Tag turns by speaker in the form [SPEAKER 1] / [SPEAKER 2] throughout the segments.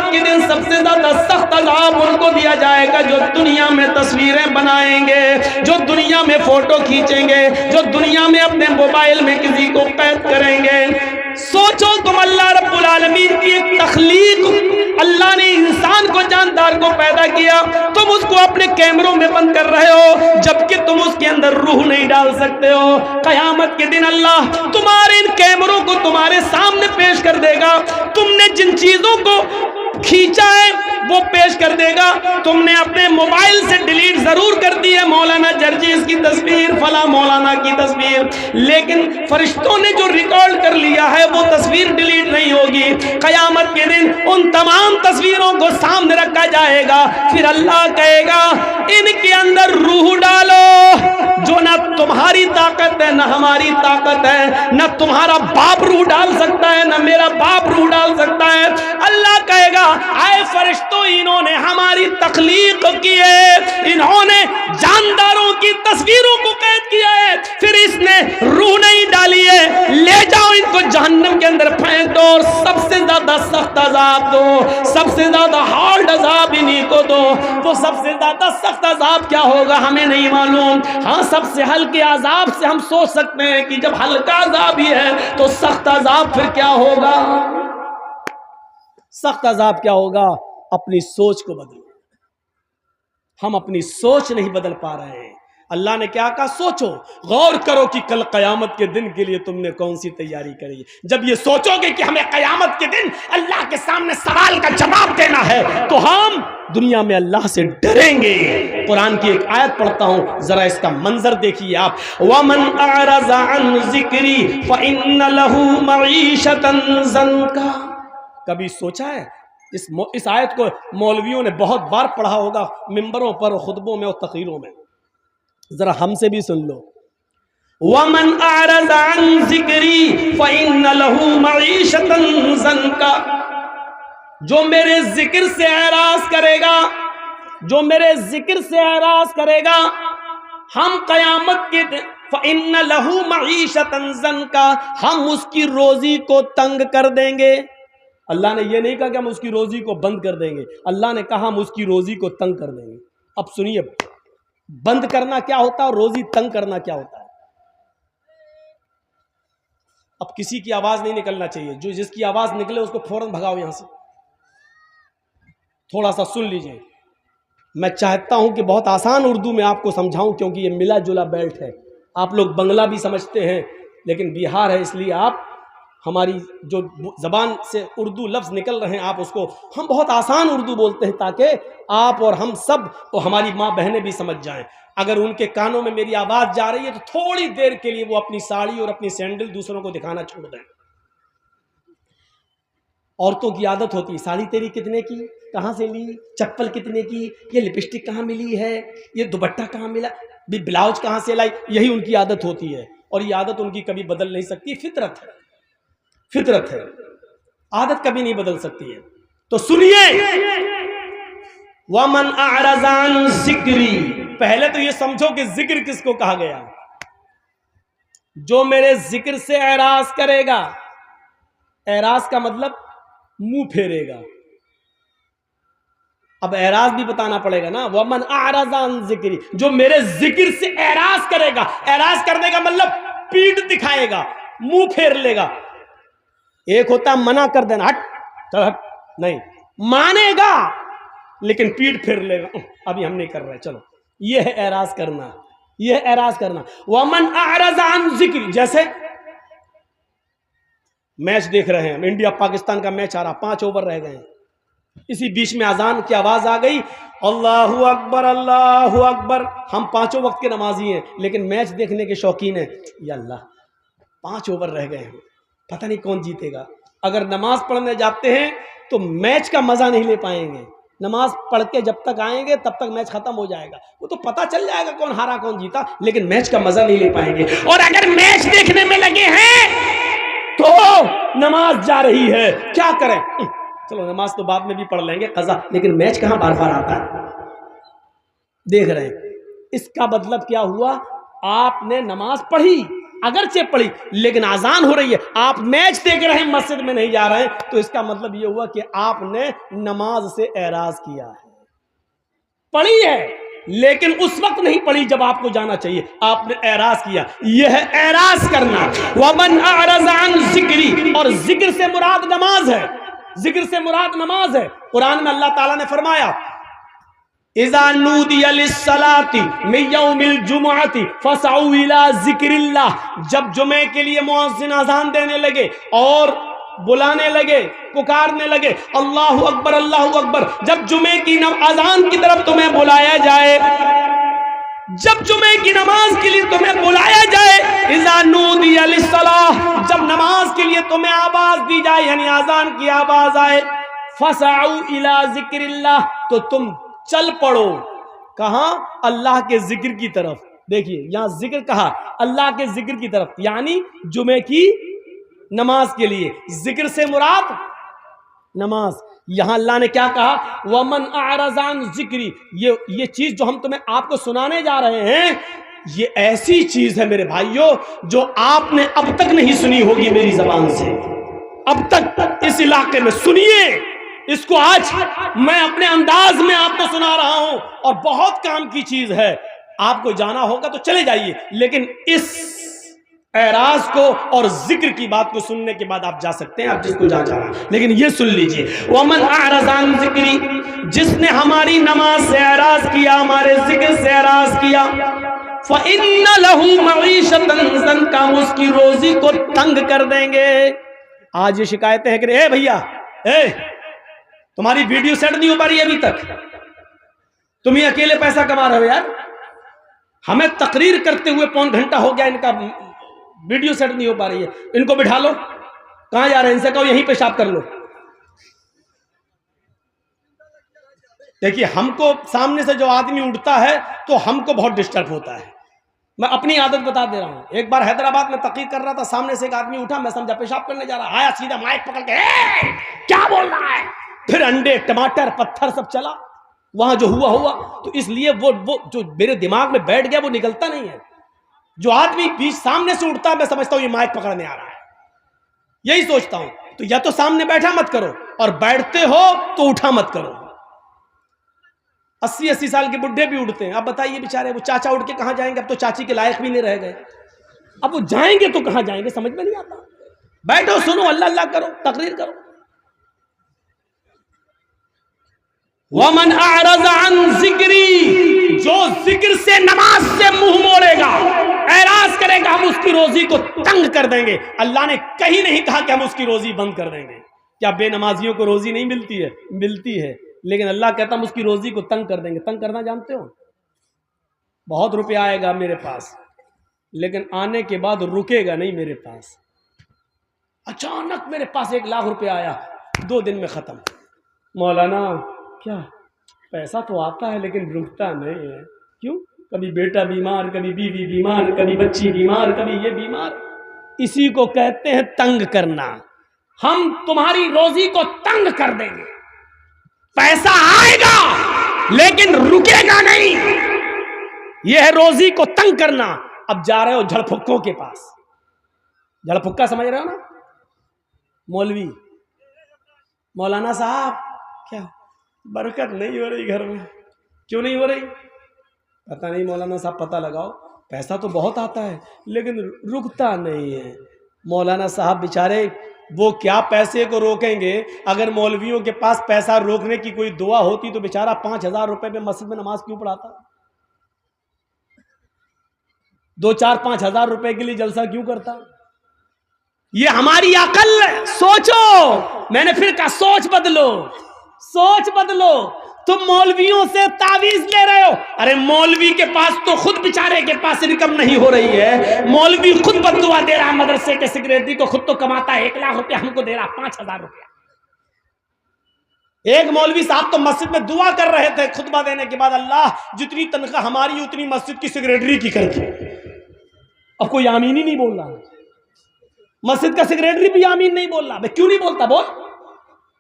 [SPEAKER 1] قیامت کے دن سب سے زیادہ سخت عذاب ان کو دیا جائے گا جو دنیا میں تصویریں بنائیں گے، جو دنیا میں فوٹو کھینچیں گے، جو دنیا میں اپنے موبائل میں کسی کو قید کریں گے۔ سوچو تم اللہ رب العالمین کی ایک تخلیق، اللہ نے انسان کو جاندار کو پیدا کیا، تم اس کو اپنے کیمروں میں بند کر رہے ہو جبکہ تم اس کے اندر روح نہیں ڈال سکتے ہو۔ قیامت کے دن اللہ تمہارے ان کیمروں کو تمہارے سامنے پیش کر دے گا، تم نے جن چیزوں کو کھینچا ہے وہ پیش کر دے گا، تم نے اپنے موبائل سے ڈیلیٹ ضرور کر دی ہے مولانا جرجیز کی تصویر، فلاں مولانا کی تصویر، لیکن فرشتوں نے جو ریکارڈ کر لیا ہے وہ تصویر ڈیلیٹ نہیں ہوگی۔ قیامت کے دن ان تمام تصویروں کو سامنے رکھا جائے گا، پھر اللہ کہے گا ان کے اندر روح ڈالو، جو نہ تمہاری طاقت ہے نہ ہماری طاقت ہے، نہ تمہارا باپ روح ڈال سکتا ہے نہ میرا باپ روح ڈال سکتا ہے۔ اللہ کہے گا اے فرشتوں، انہوں نے ہماری تخلیق کی ہے، انہوں نے جانداروں کی تصویروں کو قید کیا ہے، پھر اس نے روح نہیں ڈالی ہے، لے جاؤ ان کو جہنم کے اندر پھینک دو اور سب سے زیادہ سخت عذاب دو، سب سے زیادہ ہارڈ عذاب انہی کو دو۔ وہ سب سے زیادہ سخت عذاب کیا ہوگا ہمیں نہیں معلوم، ہاں سب سے ہلکے عذاب سے ہم سوچ سکتے ہیں کہ جب ہلکا عذاب ہی ہے تو سخت عذاب پھر کیا ہوگا؟ سخت عذاب کیا ہوگا؟ اپنی سوچ کو بدلو۔ ہم اپنی سوچ نہیں بدل پا رہے ہیں۔ اللہ نے کیا کہا؟ سوچو، غور کرو کہ کل قیامت کے دن کے لیے تم نے کون سی تیاری کری۔ جب یہ سوچو گے کہ ہمیں قیامت کے دن اللہ کے سامنے سوال کا جواب دینا ہے تو ہم دنیا میں اللہ سے ڈریں گے۔ قرآن کی ایک آیت پڑھتا ہوں، ذرا اس کا منظر دیکھیے آپ۔ وَمَنْ أَعْرَضَ عَنْ ذِكْرِي فَإِنَّ لَهُ مَعِيشَةً ضَنْكًا۔ کبھی سوچا ہے اس آیت کو مولویوں نے بہت بار پڑھا ہوگا، ممبروں پر، خطبوں میں اور تقریروں میں، ذرا ہم سے بھی سن لو۔ وَمَنْ أَعْرَضَ عَنْ ذِكْرِي فَإِنَّ لَهُ مَعِيشَةً ضَنْكًا۔ جو میرے ذکر سے اعراض کرے گا، جو میرے ذکر سے اعراض کرے گا، ہم قیامت کے دن فَإِنَّ لَهُ مَعِيشَةً ضَنْكًا، ہم اس کی روزی کو تنگ کر دیں گے۔ اللہ نے یہ نہیں کہا کہ ہم اس کی روزی کو بند کر دیں گے، اللہ نے کہا ہم اس کی روزی کو تنگ کر دیں گے۔ اب سنیے، بند کرنا کیا ہوتا ہے اور روزی تنگ کرنا کیا ہوتا ہے۔ اب کسی کی آواز نہیں نکلنا چاہیے، جو جس کی آواز نکلے اس کو فوراً بھگاؤ یہاں سے۔ تھوڑا سا سن لیجئے، میں چاہتا ہوں کہ بہت آسان اردو میں آپ کو سمجھاؤں، کیونکہ یہ ملا جلا بیلٹ ہے۔ آپ لوگ بنگلہ بھی سمجھتے ہیں لیکن بہار ہے، اس لیے آپ ہماری جو زبان سے اردو لفظ نکل رہے ہیں آپ اس کو، ہم بہت آسان اردو بولتے ہیں تاکہ آپ اور ہم سب اور ہماری ماں بہنیں بھی سمجھ جائیں۔ اگر ان کے کانوں میں میری آواز جا رہی ہے تو تھوڑی دیر کے لیے وہ اپنی ساڑی اور اپنی سینڈل دوسروں کو دکھانا چھوڑ دیں۔ عورتوں کی عادت ہوتی ہے، ساڑی تیری کتنے کی، کہاں سے لی، چپل کتنے کی، یہ لپسٹک کہاں ملی ہے، یہ دوپٹہ کہاں ملا، بلاؤز کہاں سے لائی، یہی ان کی عادت ہوتی ہے، اور یہ عادت ان کی کبھی بدل نہیں سکتی، فطرت ہے، فطرت ہے، عادت کبھی نہیں بدل سکتی ہے۔ تو سنیے، وَمَنْ أَعْرَضَ عَنْ ذِكْرِي، پہلے تو یہ سمجھو کہ ذکر کس کو کہا گیا۔ جو میرے ذکر سے اعراض کرے گا، اعراض کا مطلب منہ پھیرے گا۔ اب اعراض بھی بتانا پڑے گا نا، وَمَنْ أَعْرَضَ عَنْ ذِكْرِي، جو میرے ذکر سے اعراض کرے گا۔ اعراض کرنے کا مطلب پیٹھ دکھائے گا، منہ پھیر لے گا۔ ایک ہوتا ہے منع کر دینا، ہٹ نہیں، مانے گا لیکن پیٹھ پھیر لے گا، ابھی ہم نہیں کر رہے، چلو، یہ ہے اعراض کرنا، یہ ہے اعراض کرنا۔ وَمَنْ أَعْرَضَ عَنْ ذِكْرِي، جیسے میچ دیکھ رہے ہیں، انڈیا پاکستان کا میچ آ رہا، 5 اوور رہ گئے ہیں، اسی بیچ میں اذان کی آواز آ گئی، اللہ اکبر اللہ اکبر۔ ہم 5 وقت کے نمازی ہیں لیکن میچ دیکھنے کے شوقین ہیں، یا اللہ 5 اوور رہ گئے ہیں، پتہ نہیں کون جیتے گا۔ اگر نماز پڑھنے جاتے ہیں تو میچ کا مزہ نہیں لے پائیں گے، نماز پڑھ کے جب تک آئیں گے تب تک میچ ختم ہو جائے گا، وہ تو پتہ چل جائے گا کون ہارا کون جیتا، لیکن میچ کا مزہ نہیں لے پائیں گے۔ اور اگر میچ دیکھنے میں لگے ہیں تو نماز جا رہی ہے، کیا کریں، چلو نماز تو بعد میں بھی پڑھ لیں گے قضا، لیکن میچ کہاں بار بار آتا ہے، دیکھ رہے ہیں۔ اس کا مطلب کیا ہوا، آپ نے نماز پڑھی، اگرچہ پڑھی لیکن اذان ہو رہی ہے، آپ میچ دیکھ رہے ہیں، مسجد میں نہیں جا رہے ہیں، تو اس کا مطلب یہ ہوا کہ آپ نے نماز سے اعراض کیا ہے۔ پڑھی ہے لیکن اس وقت نہیں پڑھی جب آپ کو جانا چاہیے، آپ نے اعراض کیا، یہ ہے اعراض کرنا۔ وَمَنْ أَعْرَضَ عَنْ ذِكْرِي، اور ذکر سے مراد نماز ہے، ذکر سے مراد نماز ہے۔ قرآن میں اللہ تعالیٰ نے فرمایا اِذَا نُودِيَ لِلصَّلَاةِ مِنْ يَوْمِ الْجُمُعَةِ فَاسْعَوْا إِلَىٰ ذِكْرِ اللَّهِ، جب جمعے کے لیے مؤذن اذان دینے لگے اور بلانے لگے، پکارنے لگے اللہ اکبر اللہ اکبر، جب جمعے کی اذان کی طرف تمہیں بلایا جائے، جب جمعے کی نماز کے لیے تمہیں بلایا جائے، اذا نودی للصلاۃ، جب نماز کے لیے تمہیں آواز دی جائے یعنی اذان کی آواز آئے، فسعوا الی ذکر اللہ، تو تم چل پڑو، کہاں؟ اللہ کے ذکر کی طرف۔ دیکھیے یہاں ذکر کہا، اللہ کے ذکر کی طرف، یعنی جمعے کی نماز کے لیے۔ ذکر سے مراد نماز۔ یہاں اللہ نے کیا کہا؟ وَمَنْ أَعْرَضَ عَنْ ذِكْرِي، یہ چیز جو ہم تمہیں آپ کو سنانے جا رہے ہیں، یہ ایسی چیز ہے میرے بھائیوں جو آپ نے اب تک نہیں سنی ہوگی میری زبان سے، اب تک اس علاقے میں۔ سنیے اس کو، آج میں اپنے انداز میں آپ کو سنا رہا ہوں، اور بہت کام کی چیز ہے۔ آپ کو جانا ہوگا تو چلے جائیے، لیکن اس اعراض کو اور ذکر کی بات کو سننے کے بعد آپ جا سکتے ہیں، آپ جس کو جانا، لیکن یہ سن لیجئے وَمَنْ أَعْرَضَ عَنْ ذِكْرِي، جس نے ہماری نماز سے اعراض کیا، ہمارے ذکر سے اعراض کیا، فَإِنَّ لَهُ مَعِيشَةً ضَنْكًا، ہم اس کی روزی کو تنگ کر دیں گے۔ آج یہ شکایتیں ہیں کہ اے بھیا، تمہاری ویڈیو سیٹ نہیں ہو پا رہی ابھی تک، تم ہی اکیلے پیسہ کما رہے ہو یار، ہمیں تقریر کرتے ہوئے پون گھنٹہ ہو گیا، ان کا ویڈیو سیٹ نہیں ہو پا رہی ہے، ان کو بٹھا لو، کہاں جا رہے ہیں؟ ان سے کہو یہیں پیشاب کر لو۔ دیکھیے ہم کو سامنے سے جو آدمی اٹھتا ہے تو ہم کو بہت ڈسٹرب ہوتا ہے۔ میں اپنی عادت بتا دے رہا ہوں، ایک بار حیدرآباد میں تقریر کر رہا تھا، سامنے سے ایک آدمی اٹھا، میں سمجھا پیشاب کرنے جا رہا، آیا سیدھا مائک پکڑ کے کیا بول رہا ہے، پھر انڈے ٹماٹر پتھر سب چلا، وہاں جو ہوا۔ تو اس لیے وہ جو میرے دماغ میں بیٹھ گیا وہ نکلتا نہیں ہے۔ جو آدمی بیچ سامنے سے اٹھتا ہے میں سمجھتا ہوں یہ مائک پکڑنے آ رہا ہے، یہی سوچتا ہوں۔ تو یا تو سامنے بیٹھا مت کرو، اور بیٹھتے ہو تو اٹھا مت کرو۔ 80 سال کے بڈھے بھی اٹھتے ہیں، اب بتائیے بیچارے وہ چاچا اٹھ کے کہاں جائیں گے؟ اب تو چاچی کے لائق بھی نہیں رہ گئے، اب وہ جائیں گے تو کہاں جائیں گے؟ سمجھ میں نہیں آتا۔ بیٹھو، سنو، اللہ اللہ کرو، تقریر کرو۔ وَمَنْ أَعْرَضَ عَنْ ذِكْرِي، جو ذکر سے نماز سے منہ موڑے گا، اعراض کرے گا، ہم اس کی روزی کو تنگ کر دیں گے۔ اللہ نے کہیں نہیں کہا کہ ہم اس کی روزی بند کر دیں گے۔ کیا بے نمازیوں کو روزی نہیں ملتی ہے؟ ملتی ہے، لیکن اللہ کہتا ہم اس کی روزی کو تنگ کر دیں گے۔ تنگ کرنا جانتے ہو؟ بہت روپیہ آئے گا میرے پاس، لیکن آنے کے بعد رکے گا نہیں میرے پاس۔ اچانک میرے پاس 1 لاکھ روپیہ آیا، 2 دن میں ختم۔ مولانا کیا پیسہ تو آتا ہے لیکن رکتا نہیں ہے، کیوں؟ کبھی بیٹا بیمار، کبھی بیوی بیمار، کبھی بچی بیمار، کبھی یہ بیمار۔ اسی کو کہتے ہیں تنگ کرنا۔ ہم تمہاری روزی کو تنگ کر دیں گے، پیسہ آئے گا لیکن رکے گا نہیں، یہ ہے روزی کو تنگ کرنا۔ اب جا رہے ہو جھڑ پھکوں کے پاس، جھڑ پھکا سمجھ رہے ہو نا؟ مولوی، مولانا صاحب کیا برکت نہیں ہو رہی گھر میں؟ کیوں نہیں ہو رہی؟ پتہ نہیں مولانا صاحب، پتہ لگاؤ، پیسہ تو بہت آتا ہے لیکن رکتا نہیں ہے۔ مولانا صاحب بیچارے وہ کیا پیسے کو روکیں گے؟ اگر مولویوں کے پاس پیسہ روکنے کی کوئی دعا ہوتی تو بیچارہ 5000 روپے میں مسجد میں نماز کیوں پڑھاتا؟ 2-4-5 ہزار روپے کے لیے جلسہ کیوں کرتا؟ یہ ہماری عقل ہے۔ سوچو، میں نے پھر کہا سوچ بدلو، سوچ بدلو۔ تم مولویوں سے تعویذ لے رہے ہو، ارے مولوی کے پاس تو خود بیچارے کے پاس انکم نہیں ہو رہی ہے، مولوی خود بددعا دے رہا، مدرسے کے سیکریٹری کو خود تو کماتا ہے 1 لاکھ روپے، ہم کو دے رہا 5000 روپیہ۔ ایک مولوی صاحب تو مسجد میں دعا کر رہے تھے خطبہ دینے کے بعد، اللہ جتنی تنخواہ ہماری اتنی مسجد کی سیکریٹری کی کر دی۔ اب کوئی آمین ہی نہیں بول رہا، مسجد کا سیکریٹری بھی آمین نہیں بول رہا۔ کیوں نہیں بولتا؟ بول۔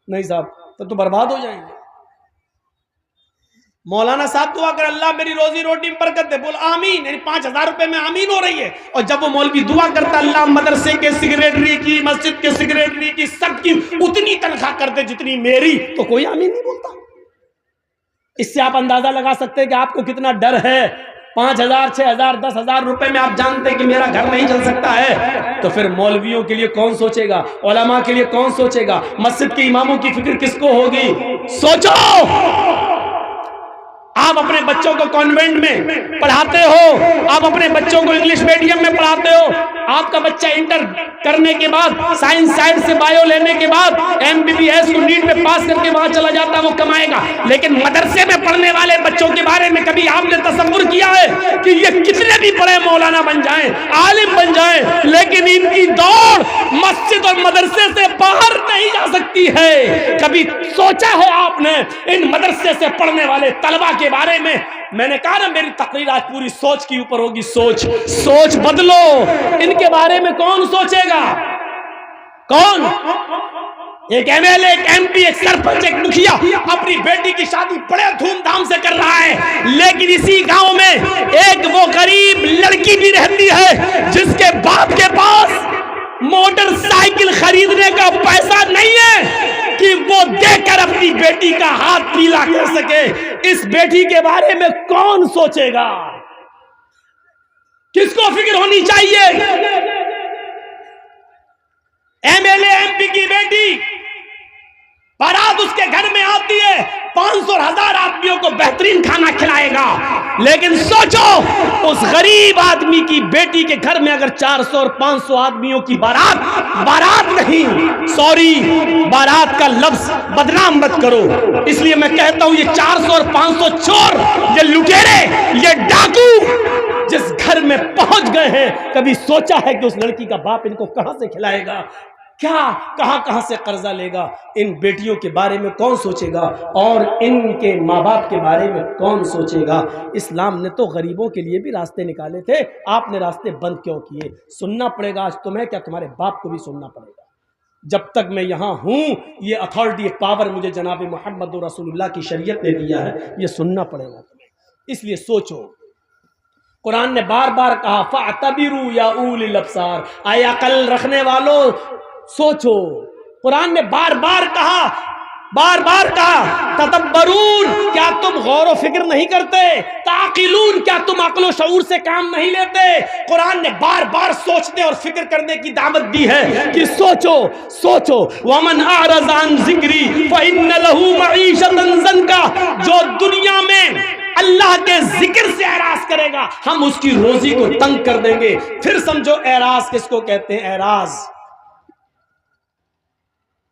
[SPEAKER 1] نہیں صاحب تب تو برباد ہو جائیں گے۔ مولانا صاحب دعا کر اللہ میری روزی روٹی میں برکت دے، بول آمین، یعنی 5,000 روپے میں آمین ہو رہی ہے. اور جب وہ مولوی دعا کرتا اللہ مدرسے کے سیکریٹری کی، مسجد کے سیکریٹری کی، سب کی اتنی تنخواہ کر دے جتنی میری، تو کوئی آمین نہیں بولتا. اس سے آپ اندازہ لگا سکتے ہیں کہ آپ کو کتنا ڈر ہے. 5,000 6,000 10,000 روپے میں آپ جانتے ہیں کہ میرا گھر نہیں چل سکتا ہے، تو پھر مولویوں کے لیے کون سوچے گا، علماء کے لیے کون سوچے گا، مسجد کے اماموں کی فکر کس کو ہوگی؟ سوچو. آپ اپنے بچوں کو کانوینٹ میں پڑھاتے ہو، آپ اپنے بچوں کو انگلش میڈیم میں پڑھاتے ہو، آپ کا بچہ انٹر کرنے کے بعد سائنس سائڈ سے بایو لینے کے بعد MBBS کو نیٹ میں پاس کر کے وہاں چلا جاتا ہے، وہ کمائے گا. لیکن مدرسے میں پڑھنے والے بچوں کے بارے میں کبھی آپ نے تصور کیا ہے کہ یہ کتنے بھی بڑے مولانا بن جائیں، عالم بن جائیں، لیکن ان کی دوڑ مسجد اور مدرسے سے باہر نہیں جا سکتی ہے؟ کبھی سوچا ہے آپ نے ان مدرسے سے پڑھنے والے طلبہ کے بارے میں؟ میں نے کہا نا میری تقریر آج پوری سوچ کے اوپر ہوگی. سوچ بدلو. ان کے بارے میں کون سوچے گا؟ کون؟ ایک MLA، ایک MP، ایک سرپنچ، ایک مکھیا اپنی بیٹی کی شادی بڑے دھوم دھام سے کر رہا ہے، لیکن اسی گاؤں میں ایک وہ غریب لڑکی بھی رہتی ہے جس کے باپ کے پاس موٹر سائیکل خریدنے کا پیسہ نہیں ہے کہ وہ دے کر اپنی بیٹی کا ہاتھ پیلا کر سکے. اس بیٹی کے بارے میں کون سوچے گا؟ کس کو فکر ہونی چاہیے؟ MLA MP کی بیٹی بارات اس کے گھر میں آتی ہے، 500 اور 1000 آدمیوں کو بہترین کھانا کھلائے گا، لیکن سوچو اس غریب آدمی کی بیٹی کے گھر میں اگر 400 اور 500 آدمیوں کی بارات نہیں، سوری بارات کا لفظ بدنام مت کرو، اس لیے میں کہتا ہوں یہ 400 اور 500 چور، یہ لٹیرے، یہ ڈاکو جس گھر میں پہنچ گئے ہیں، کبھی سوچا ہے کہ اس لڑکی کا باپ ان کو کہاں سے کھلائے گا؟ کیا کہاں سے قرضہ لے گا؟ ان بیٹیوں کے بارے میں کون سوچے گا؟ اور ان کے ماں باپ کے بارے میں کون سوچے گا؟ اسلام نے تو غریبوں کے لیے بھی راستے نکالے تھے، آپ نے راستے بند کیوں کیے؟ سننا پڑے گا آج تمہیں، کیا تمہارے باپ کو بھی سننا پڑے گا. جب تک میں یہاں ہوں یہ اتھارٹی پاور مجھے جناب محمد رسول اللہ کی شریعت نے دیا ہے، یہ سننا پڑے گا تمہیں. اس لیے سوچو. قرآن نے بار بار کہا فَاعْتَبِرُوا يَا أُولِي الْأَبْصَارِ، اے عقل رکھنے والوں سوچو. قرآن نے بار بار کہا تدبرون، کیا تم غور و فکر نہیں کرتے؟ تعقلون، کیا تم عقل و شعور سے کام نہیں لیتے؟ قرآن نے بار بار سوچنے اور فکر کرنے کی دعوت دی ہے کہ سوچو. وَمَنْ أَعْرَضَ عَنْ ذِكْرِي فَإِنَّ لَهُ مَعِيشَةً ضَنْكَ، جو دنیا میں اللہ کے ذکر سے اعراض کرے گا ہم اس کی روزی کو تنگ کر دیں گے. پھر سمجھو اعراض کس کو کہتے ہیں؟ اعراض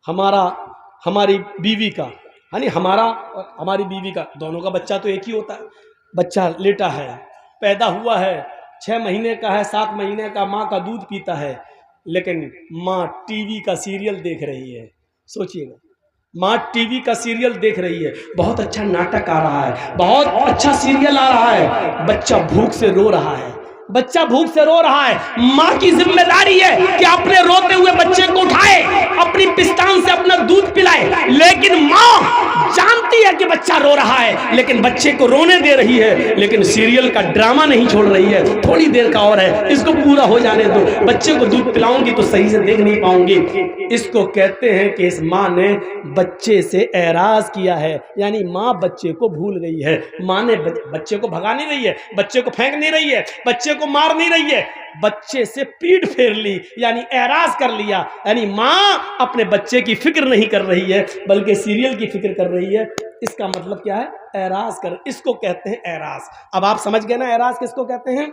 [SPEAKER 1] ہماری بیوی کا، یعنی ہماری بیوی کا، دونوں کا بچہ تو ایک ہی ہوتا ہے. بچہ لیٹا ہے، پیدا ہوا ہے، 6 مہینے کا ہے، 7 مہینے کا، ماں کا دودھ پیتا ہے، لیکن ماں ٹی وی کا سیریل دیکھ رہی ہے. سوچئے گا، ماں ٹی وی کا سیریل دیکھ رہی ہے، بہت اچھا ناٹک آ رہا ہے، بہت اچھا سیریل آ رہا ہے، بچہ بھوک سے رو رہا ہے. ماں کی ذمہ داری ہے کہ اپنے روتے ہوئے بچے کو اٹھائے، اپنی پستان سے اپنا دودھ پلائے، لیکن ماں جانتی ہے کہ بچہ رو رہا ہے لیکن بچے کو رونے دے رہی ہے، لیکن سیریل کا ڈرامہ نہیں چھوڑ رہی ہے. تھوڑی دیر کا اور ہے، اس کو پورا ہو جانے دو، بچے کو دودھ پلاؤں گی تو صحیح سے دیکھ نہیں پاؤں گی. اس کو کہتے ہیں کہ اس ماں نے بچے سے اعراض کیا ہے، یعنی ماں بچے کو بھول گئی ہے. ماں نے بچے کو بھگا نہیں رہی ہے، بچے کو پھینک نہیں رہی ہے، بچے کو مار نہیں رہی ہے، بچے سے پیٹ پھیر لی، یعنی اعراض کر لیا. یعنی ماں اپنے بچے کی فکر نہیں کر رہی ہے بلکہ سیریل کی فکر کر رہی ہے. اس کا مطلب کیا ہے؟ اعراض کر، اس کو کہتے ہیں اعراض. اب آپ سمجھ گئے نا اعراض کس کو کہتے ہیں؟